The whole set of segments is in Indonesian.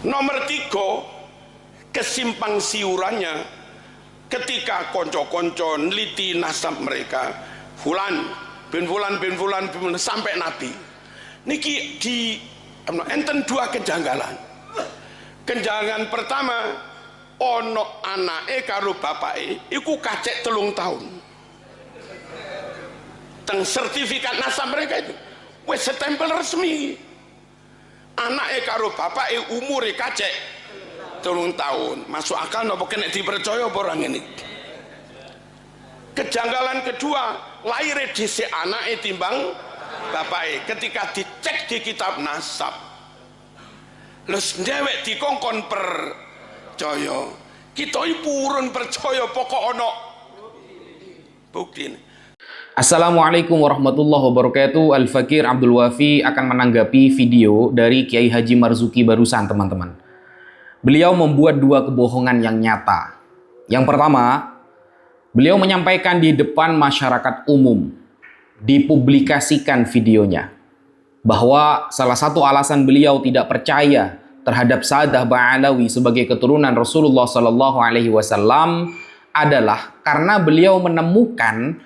Nomor 3, kesimpang siurannya ketika konco-konco neliti nasab mereka, fulan bin fulan bin fulan bin fulan, sampai nabi. Niki di enten 2 kejanggalan. Kejanggalan pertama, ono anake karo bapake iku kacek 3 tahun. Teng sertifikat nasab mereka itu wis setempel resmi. Anake karo bapake umure kacek 3 tahun. Masuk akal napa kena dipercaya apa orang ini? Kejanggalan kedua, lahir dhisik anake timbang bapake. Ketika dicek di kitab nasab, lus dhewek dikongkon percaya. Kita iki purun percaya pokok ana bukti. Assalamualaikum warahmatullahi wabarakatuh. Al-Fakir Abdul Wafi akan menanggapi video dari Kiai Haji Marzuki barusan, teman-teman. Beliau membuat 2 kebohongan yang nyata. Yang pertama, beliau menyampaikan di depan masyarakat umum, dipublikasikan videonya, bahwa salah satu alasan beliau tidak percaya terhadap Sa'adah Ba'alawi sebagai keturunan Rasulullah SAW adalah karena beliau menemukan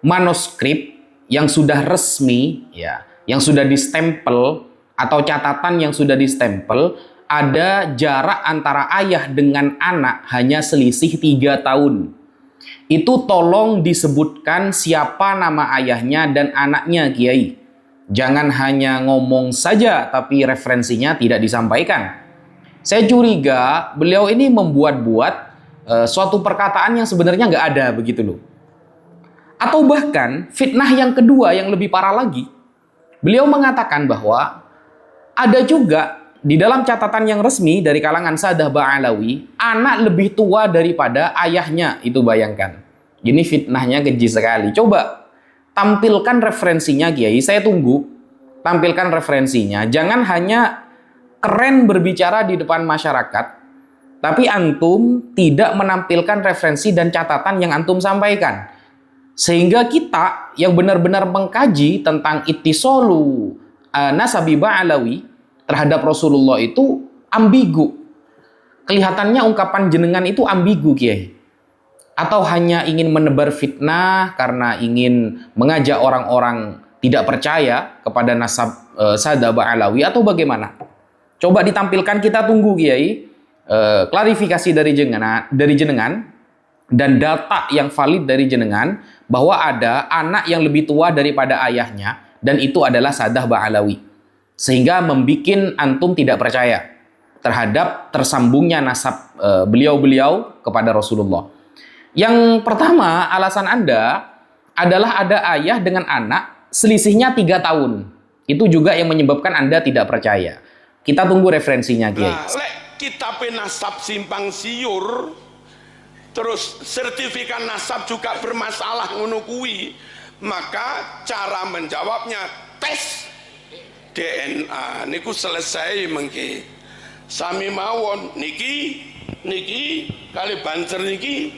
manuskrip yang sudah resmi, ya, yang sudah distempel, atau catatan yang sudah distempel, ada jarak antara ayah dengan anak hanya selisih 3 tahun. Itu tolong disebutkan siapa nama ayahnya dan anaknya, Kiai. Jangan hanya ngomong saja tapi referensinya tidak disampaikan. Saya curiga beliau ini membuat-buat suatu perkataan yang sebenarnya nggak ada, begitu loh. Atau bahkan fitnah yang kedua yang lebih parah lagi, beliau mengatakan bahwa ada juga di dalam catatan yang resmi dari kalangan Sa'adah Ba'alawi, anak lebih tua daripada ayahnya. Itu bayangkan. Ini fitnahnya keji sekali. Coba tampilkan referensinya, Kiai. Saya tunggu. Tampilkan referensinya. Jangan hanya keren berbicara di depan masyarakat, tapi antum tidak menampilkan referensi dan catatan yang antum sampaikan. Sehingga kita yang benar-benar mengkaji tentang ittisolu nasabi Ba'alawi terhadap Rasulullah itu ambigu. Kelihatannya ungkapan jenengan itu ambigu, Kiai. Atau hanya ingin menebar fitnah karena ingin mengajak orang-orang tidak percaya kepada nasab Sa'adah Ba'alawi, atau bagaimana? Coba ditampilkan, kita tunggu, Kiai. Klarifikasi dari jenengan dan data yang valid dari jenengan bahwa ada anak yang lebih tua daripada ayahnya, dan itu adalah Sa'adah Ba'alawi, sehingga membuat antum tidak percaya terhadap tersambungnya nasab beliau-beliau kepada Rasulullah. Yang pertama, alasan Anda adalah ada ayah dengan anak selisihnya 3 tahun. Itu juga yang menyebabkan Anda tidak percaya. Kita tunggu referensinya, Kiai. Lek kitab nasab simpang siur, terus sertifikat nasab juga bermasalah ngono kuwi, maka cara menjawabnya tes DNA niku selesai mengki. Sami mawon niki kali banter niki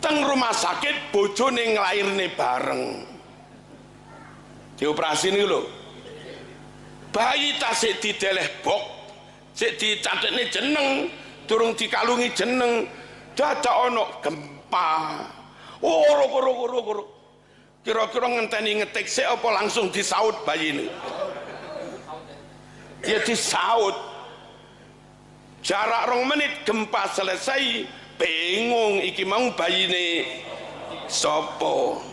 teng rumah sakit bojone nglairne bareng. Dioperasi niku lho. Bayi tasik dideleh bok, sik dicatetne jeneng, durung dikalungi jeneng. Dadak ono gempa. Koro. Kira-kira ngenteni ngetik sik apa langsung disaut bayi ini? Ya disaut. Jarak 2 menit gempa selesai, bingung iki mau bayine sapa.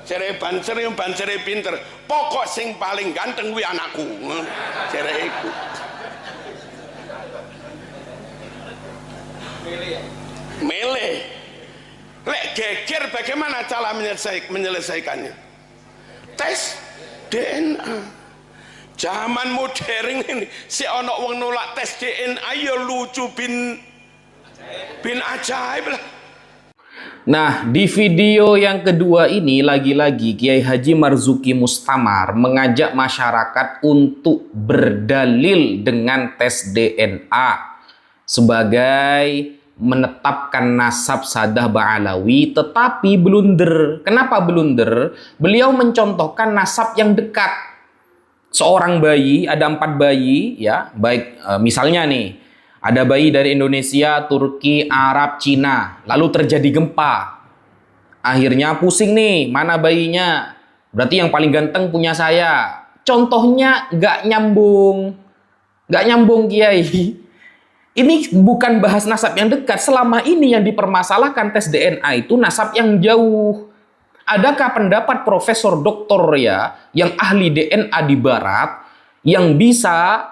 Jere bancere pinter. Pokok sing paling ganteng kuwi anakku. Jere iku. Milih. Lek geger bagaimana cara menyelesaikannya? Tes DNA. Zaman modern ini si ana wong nolak tes DNA ya lucu bin ajaib lah. Nah, di video yang kedua ini lagi-lagi Kiai Haji Marzuki Mustamar mengajak masyarakat untuk berdalil dengan tes DNA sebagai menetapkan nasab Sa'adah Ba'alawi, tetapi blunder. Kenapa blunder? Beliau mencontohkan nasab yang dekat. Seorang bayi, ada 4 bayi, ya, baik misalnya nih, Ada bayi dari Indonesia, Turki, Arab, Cina. Lalu terjadi gempa. Akhirnya pusing nih, mana bayinya? Berarti yang paling ganteng punya saya. Contohnya nggak nyambung. Nggak nyambung, Kiai. Ini bukan bahas nasab yang dekat. Selama ini yang dipermasalahkan tes DNA itu nasab yang jauh. Adakah pendapat profesor doktor ya, yang ahli DNA di barat, yang bisa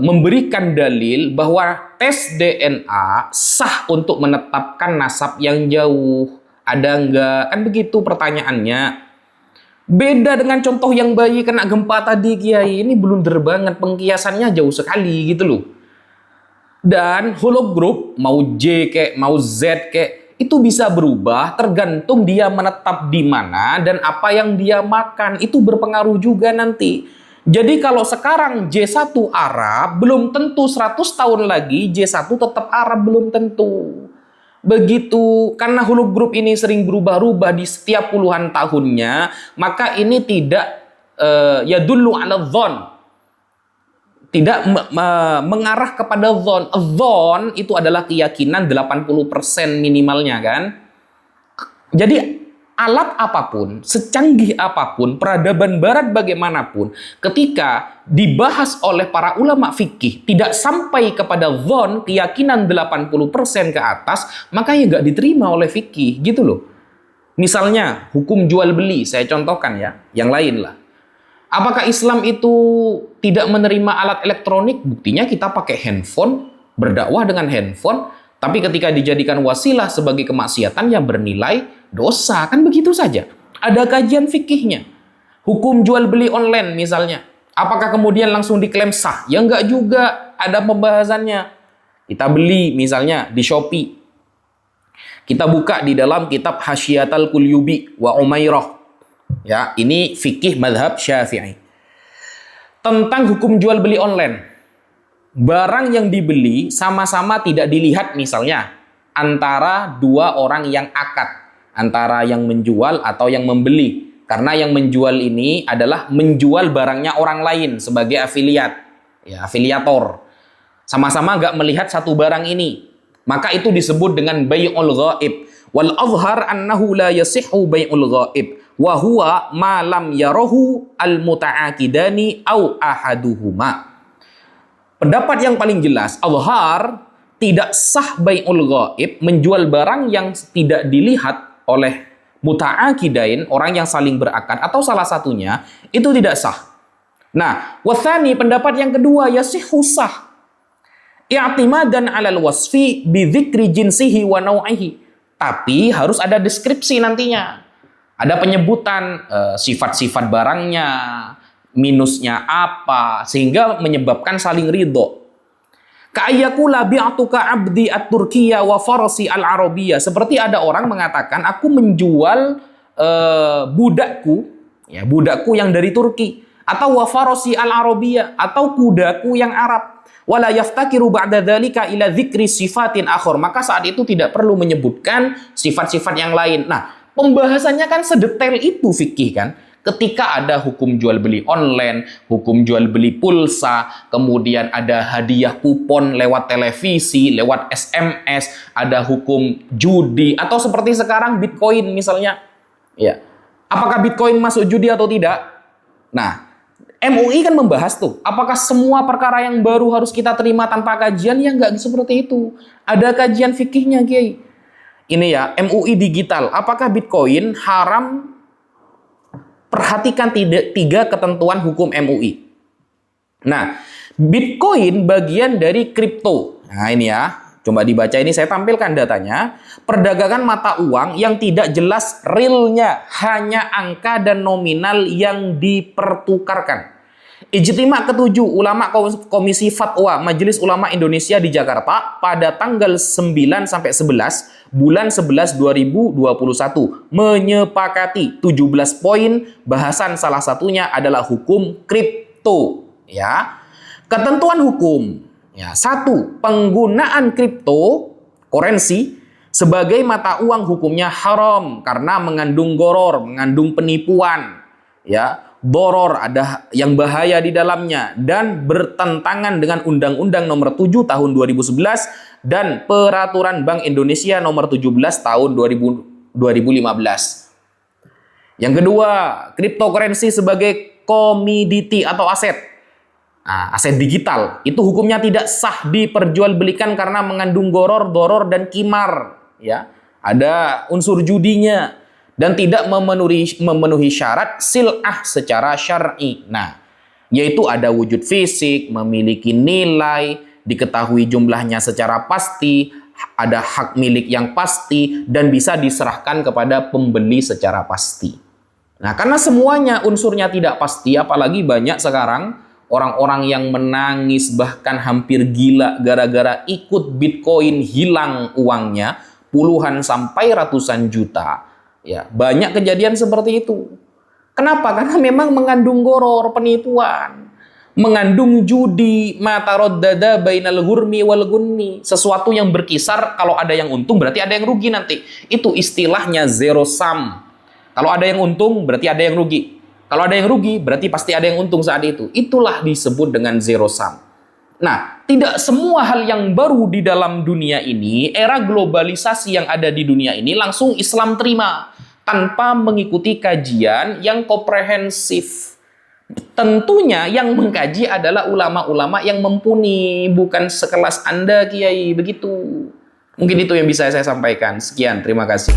memberikan dalil bahwa tes DNA sah untuk menetapkan nasab yang jauh? Ada nggak? Kan begitu pertanyaannya. Beda dengan contoh yang bayi kena gempa tadi, Kiai. Ini blunder banget, pengkiasannya jauh sekali gitu loh. Dan hologroup, mau J kek, mau Z kek, itu bisa berubah tergantung dia menetap di mana dan apa yang dia makan. Itu berpengaruh juga nanti. Jadi kalau sekarang J1 Arab, belum tentu 100 tahun lagi J1 tetap Arab, belum tentu. Begitu, karena hologroup ini sering berubah-ubah di setiap puluhan tahunnya, maka ini tidak yadullu ala dhon, tidak mengarah kepada dhon. Dhon itu adalah keyakinan 80% minimalnya kan. Jadi alat apapun, secanggih apapun, peradaban barat bagaimanapun, ketika dibahas oleh para ulama fikih tidak sampai kepada dhon, keyakinan 80% ke atas, maka ya nggak diterima oleh fikih gitu loh. Misalnya hukum jual beli, saya contohkan ya, yang lain lah. Apakah Islam itu tidak menerima alat elektronik? Buktinya kita pakai handphone, berdakwah dengan handphone, tapi ketika dijadikan wasilah sebagai kemaksiatan yang bernilai dosa, kan begitu saja. Ada kajian fikihnya. Hukum jual beli online misalnya, apakah kemudian langsung diklaim sah? Ya enggak juga, ada pembahasannya. Kita beli misalnya di Shopee, kita buka di dalam kitab Hasyiatul Qulyubi wa Umairah. Ya, ini fikih madhab Syafi'i. Tentang hukum jual beli online. Barang yang dibeli sama-sama tidak dilihat misalnya antara dua orang yang akad, antara yang menjual atau yang membeli. Karena yang menjual ini adalah menjual barangnya orang lain sebagai afiliat, ya, afiliator. Sama-sama nggak melihat satu barang ini. Maka itu disebut dengan bai'ul ghaib. Wal azhar annahu la yasihhu bai'ul ghaib. Wa huwa ma lam yarahu al muta'aqidani au ahaduhuma. Pendapat yang paling jelas, azhar, tidak sah bai'ul ghaib, menjual barang yang tidak dilihat oleh muta'aqidain, orang yang saling berakad atau salah satunya, itu tidak sah. Nah, wathani, pendapat yang kedua, yasihhu sah. I'timadan 'alal wasfi bi dzikri jinsihi wa nau'ihi. Tapi harus ada deskripsi nantinya. Ada penyebutan sifat-sifat barangnya, minusnya apa, sehingga menyebabkan saling ridho. Ka'ayyakula bi'atuka abdi at-Turkiyya wa farasi al-Arabiyya. Seperti ada orang mengatakan, aku menjual budakku, ya, budakku yang dari Turki, atau wa farasi al-Arabiyya, atau kudaku yang Arab. Wala yaftakiru ba'da dzalika ila dzikri sifatin akhar. Maka saat itu tidak perlu menyebutkan sifat-sifat yang lain. Nah, pembahasannya kan sedetail itu fikih kan. Ketika ada hukum jual beli online, hukum jual beli pulsa, kemudian ada hadiah kupon lewat televisi, lewat SMS, ada hukum judi, atau seperti sekarang Bitcoin misalnya. Ya. Apakah Bitcoin masuk judi atau tidak? Nah, MUI kan membahas tuh, apakah semua perkara yang baru harus kita terima tanpa kajian? Ya nggak seperti itu. Ada kajian fikihnya, Kiai. Ini ya, MUI digital. Apakah Bitcoin haram? Perhatikan tiga ketentuan hukum MUI. Nah, Bitcoin bagian dari kripto. Nah, ini ya. Coba dibaca ini, saya tampilkan datanya. Perdagangan mata uang yang tidak jelas realnya, hanya angka dan nominal yang dipertukarkan. Ijtima ke-7 Ulama Komisi Fatwa Majelis Ulama Indonesia di Jakarta pada tanggal 9 sampai 11 bulan 11 2021 menyepakati 17 poin, bahasan salah satunya adalah hukum kripto, ya. Ketentuan hukum, ya. 1. Penggunaan kripto currency sebagai mata uang hukumnya haram karena mengandung goror, mengandung penipuan, ya. doror, ada yang bahaya di dalamnya, dan bertentangan dengan Undang-Undang Nomor 7 Tahun 2011 dan Peraturan Bank Indonesia Nomor 17 Tahun 2015. Yang kedua, cryptocurrency sebagai komoditi atau aset. Nah, aset digital itu hukumnya tidak sah diperjualbelikan karena mengandung goror, doror, dan kimar. Ya, ada unsur judinya dan tidak memenuhi syarat sil'ah secara syar'i. Nah, yaitu ada wujud fisik, memiliki nilai, diketahui jumlahnya secara pasti, ada hak milik yang pasti, dan bisa diserahkan kepada pembeli secara pasti. Nah, karena semuanya unsurnya tidak pasti, apalagi banyak sekarang orang-orang yang menangis bahkan hampir gila gara-gara ikut Bitcoin hilang uangnya puluhan sampai ratusan juta. Ya, banyak kejadian seperti itu. Kenapa? Karena memang mengandung goror, penipuan, mengandung judi, mataraddada bainal ghurmi wal gunmi, sesuatu yang berkisar, kalau ada yang untung berarti ada yang rugi nanti. Itu istilahnya zero sum. Kalau ada yang untung berarti ada yang rugi. Kalau ada yang rugi, berarti pasti ada yang untung saat itu. Itulah disebut dengan zero sum. Nah, tidak semua hal yang baru di dalam dunia ini, era globalisasi yang ada di dunia ini, langsung Islam terima. Tanpa mengikuti kajian yang komprehensif. Tentunya yang mengkaji adalah ulama-ulama yang mumpuni, bukan sekelas Anda, Kiai. Begitu. Mungkin itu yang bisa saya sampaikan. Sekian, terima kasih.